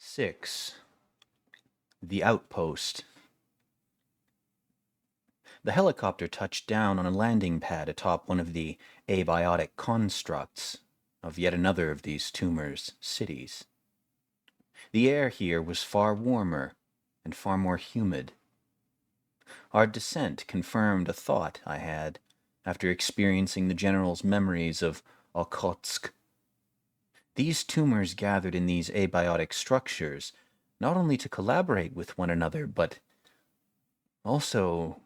6. The Outpost. The helicopter touched down on a landing pad atop one of the abiotic constructs of yet another of these tumors' cities. The air here was far warmer and far more humid. Our descent confirmed a thought I had after experiencing the general's memories of Okhotsk. These tumors gathered in these abiotic structures not only to collaborate with one another, but also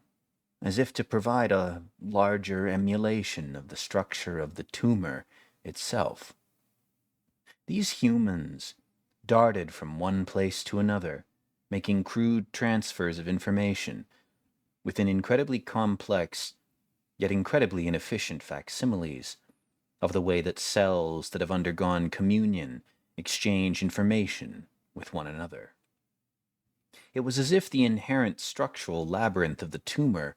as if to provide a larger emulation of the structure of the tumor itself. These humans darted from one place to another, making crude transfers of information, with an incredibly complex, yet incredibly inefficient facsimiles of the way that cells that have undergone communion exchange information with one another. It was as if the inherent structural labyrinth of the tumor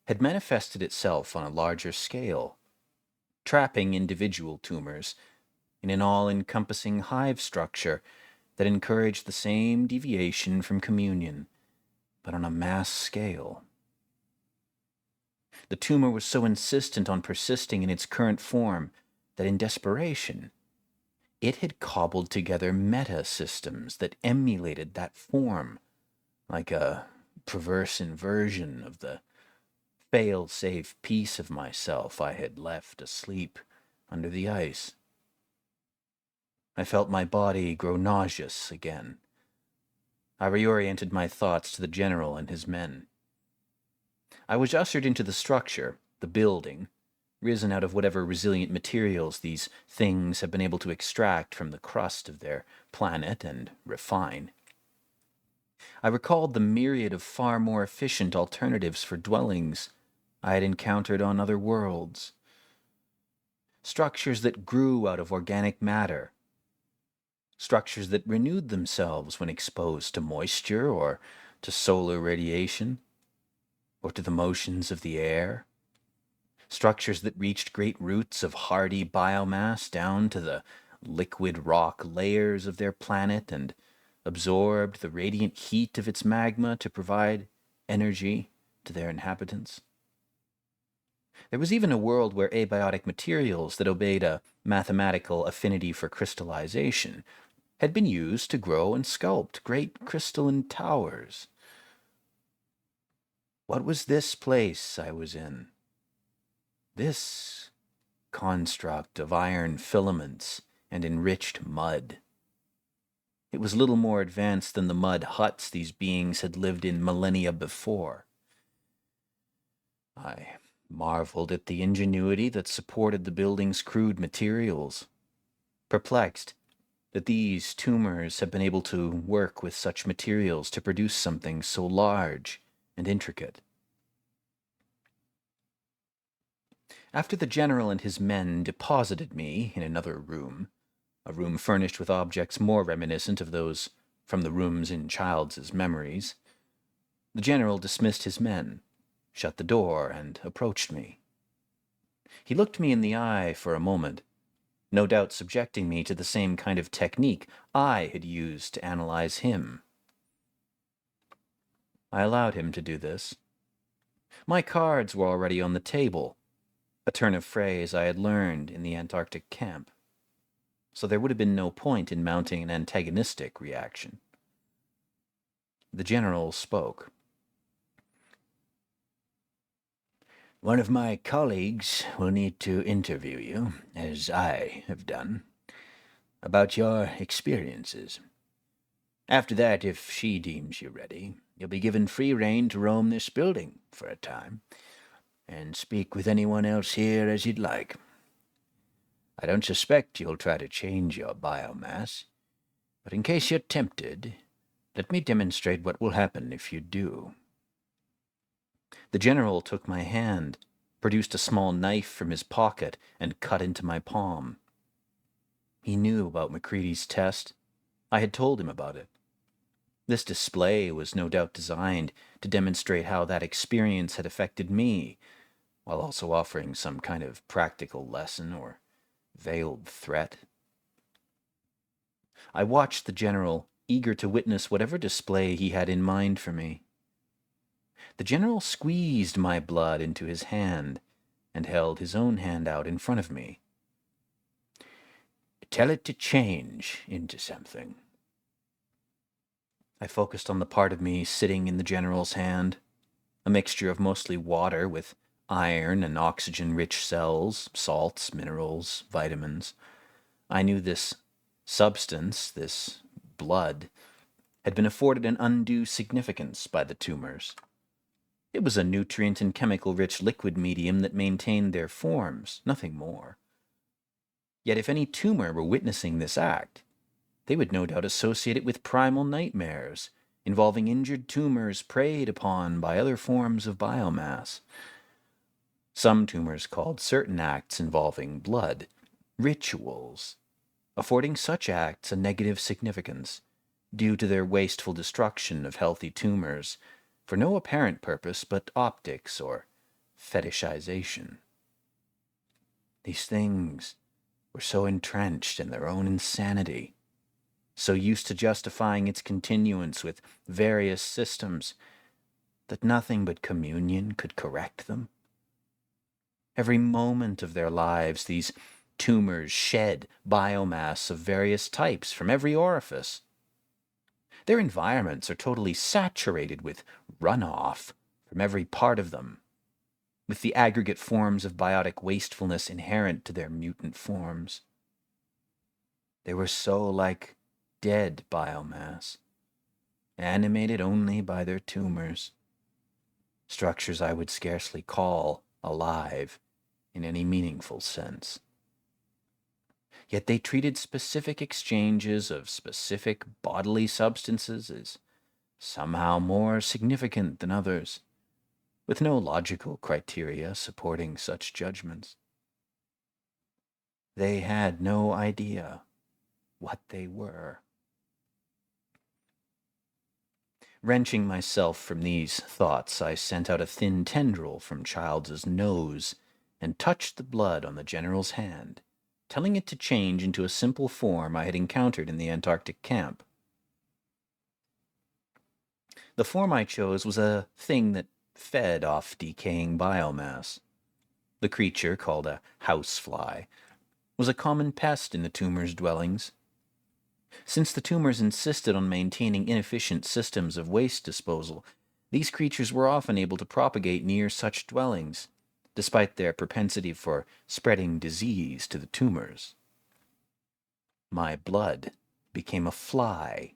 had manifested itself on a larger scale, trapping individual tumors in an all-encompassing hive structure that encouraged the same deviation from communion, but on a mass scale. The tumor was so insistent on persisting in its current form that in desperation, it had cobbled together meta-systems that emulated that form, like a perverse inversion of the fail-safe piece of myself I had left asleep under the ice. I felt my body grow nauseous again. I reoriented my thoughts to the general and his men. I was ushered into the structure, the building, risen out of whatever resilient materials these things have been able to extract from the crust of their planet and refine. I recalled the myriad of far more efficient alternatives for dwellings I had encountered on other worlds. Structures that grew out of organic matter. Structures that renewed themselves when exposed to moisture or to solar radiation or to the motions of the air. Structures that reached great roots of hardy biomass down to the liquid rock layers of their planet and absorbed the radiant heat of its magma to provide energy to their inhabitants. There was even a world where abiotic materials that obeyed a mathematical affinity for crystallization had been used to grow and sculpt great crystalline towers. What was this place I was in? This construct of iron filaments and enriched mud. It was little more advanced than the mud huts these beings had lived in millennia before. I marveled at the ingenuity that supported the building's crude materials, perplexed that these tumors had been able to work with such materials to produce something so large and intricate. After the general and his men deposited me in another room, a room furnished with objects more reminiscent of those from the rooms in Childs's memories, the general dismissed his men, shut the door, and approached me. He looked me in the eye for a moment, no doubt subjecting me to the same kind of technique I had used to analyze him. I allowed him to do this. My cards were already on the table, a turn of phrase I had learned in the Antarctic camp, so there would have been no point in mounting an antagonistic reaction. The general spoke. One of my colleagues will need to interview you, as I have done, about your experiences. After that, if she deems you ready, you'll be given free rein to roam this building for a time, and speak with anyone else here as you'd like. I don't suspect you'll try to change your biomass, but in case you're tempted, let me demonstrate what will happen if you do. The general took my hand, produced a small knife from his pocket, and cut into my palm. He knew about Macready's test. I had told him about it. This display was no doubt designed to demonstrate how that experience had affected me, while also offering some kind of practical lesson or veiled threat. I watched the general eager to witness whatever display he had in mind for me. The general squeezed my blood into his hand and held his own hand out in front of me. "Tell it to change into something." I focused on the part of me sitting in the general's hand, a mixture of mostly water with iron and oxygen-rich cells, salts, minerals, vitamins. I knew this substance, this blood, had been afforded an undue significance by the tumors. It was a nutrient and chemical-rich liquid medium that maintained their forms, nothing more. Yet if any tumor were witnessing this act, they would no doubt associate it with primal nightmares, involving injured tumors preyed upon by other forms of biomass. Some tumors called certain acts involving blood rituals, affording such acts a negative significance due to their wasteful destruction of healthy tumors for no apparent purpose but optics or fetishization. These things were so entrenched in their own insanity, so used to justifying its continuance with various systems, that nothing but communion could correct them. Every moment of their lives, these tumors shed biomass of various types from every orifice. Their environments are totally saturated with runoff from every part of them, with the aggregate forms of biotic wastefulness inherent to their mutant forms. They were so like dead biomass, animated only by their tumors, structures I would scarcely call alive in any meaningful sense. Yet they treated specific exchanges of specific bodily substances as somehow more significant than others, with no logical criteria supporting such judgments. They had no idea what they were. Wrenching myself from these thoughts, I sent out a thin tendril from Childs's nose and touched the blood on the general's hand, telling it to change into a simple form I had encountered in the Antarctic camp. The form I chose was a thing that fed off decaying biomass. The creature, called a housefly, was a common pest in the tumors' dwellings. Since the tumors insisted on maintaining inefficient systems of waste disposal, these creatures were often able to propagate near such dwellings, despite their propensity for spreading disease to the tumors. My blood became a fly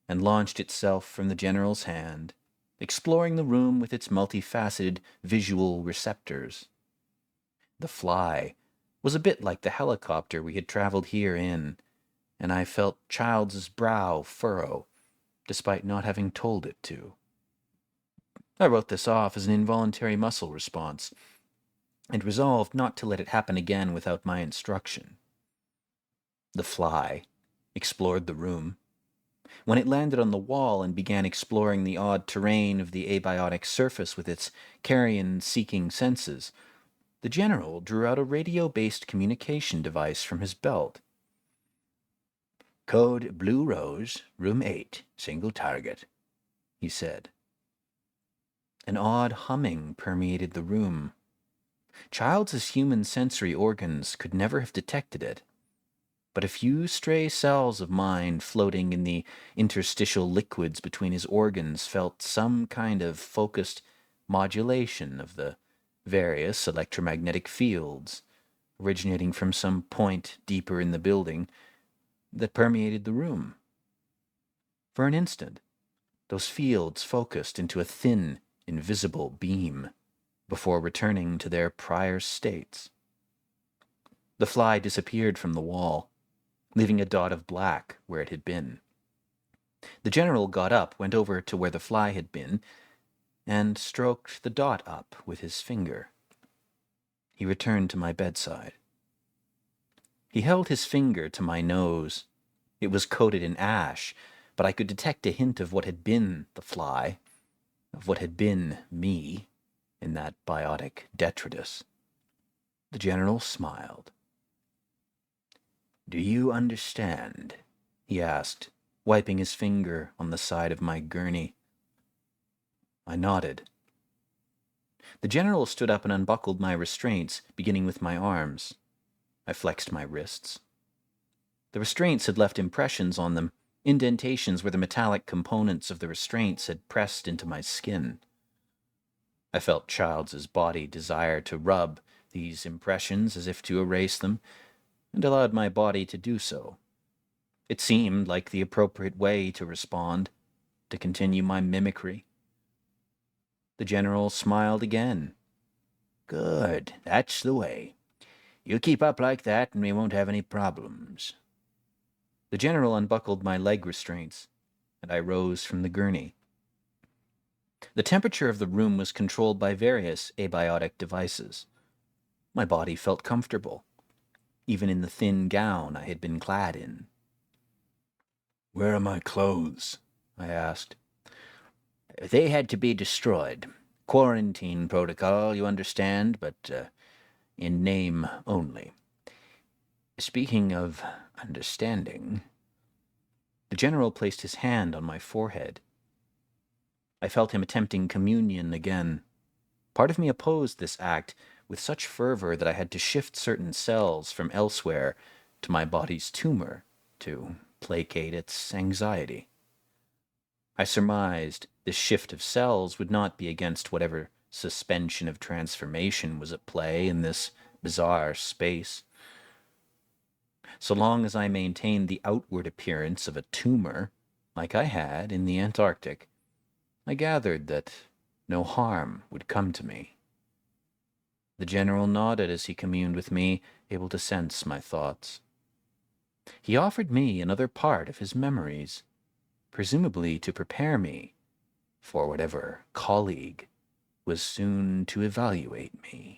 and launched itself from the general's hand, exploring the room with its multifaceted visual receptors. The fly was a bit like the helicopter we had traveled here in, and I felt Childs's brow furrow, despite not having told it to. I wrote this off as an involuntary muscle response, and resolved not to let it happen again without my instruction. The fly explored the room. When it landed on the wall and began exploring the odd terrain of the abiotic surface with its carrion-seeking senses, the general drew out a radio-based communication device from his belt. "Code Blue Rose, Room 8, single target," he said. An odd humming permeated the room. Childs's human sensory organs could never have detected it, but a few stray cells of mind floating in the interstitial liquids between his organs felt some kind of focused modulation of the various electromagnetic fields originating from some point deeper in the building that permeated the room. For an instant, those fields focused into a thin, invisible beam before returning to their prior states. The fly disappeared from the wall, leaving a dot of black where it had been. The general got up, went over to where the fly had been, and stroked the dot up with his finger. He returned to my bedside. He held his finger to my nose. It was coated in ash, but I could detect a hint of what had been the fly, of what had been me, in that biotic detritus. The general smiled. "Do you understand?" he asked, wiping his finger on the side of my gurney. I nodded. The general stood up and unbuckled my restraints, beginning with my arms. I flexed my wrists. The restraints had left impressions on them, indentations where the metallic components of the restraints had pressed into my skin. I felt Childs's body desire to rub these impressions as if to erase them, and allowed my body to do so. It seemed like the appropriate way to respond, to continue my mimicry. The general smiled again. Good, that's the way. You keep up like that and we won't have any problems. The general unbuckled my leg restraints, and I rose from the gurney. The temperature of the room was controlled by various abiotic devices. My body felt comfortable, even in the thin gown I had been clad in. Where are my clothes? I asked. They had to be destroyed. Quarantine protocol, you understand, but in name only. Speaking of understanding, the general placed his hand on my forehead. I felt him attempting communion again. Part of me opposed this act with such fervor that I had to shift certain cells from elsewhere to my body's tumor to placate its anxiety. I surmised this shift of cells would not be against whatever suspension of transformation was at play in this bizarre space. So long as I maintained the outward appearance of a tumor, like I had in the Antarctic, I gathered that no harm would come to me. The general nodded as he communed with me, able to sense my thoughts. He offered me another part of his memories, presumably to prepare me for whatever colleague was soon to evaluate me.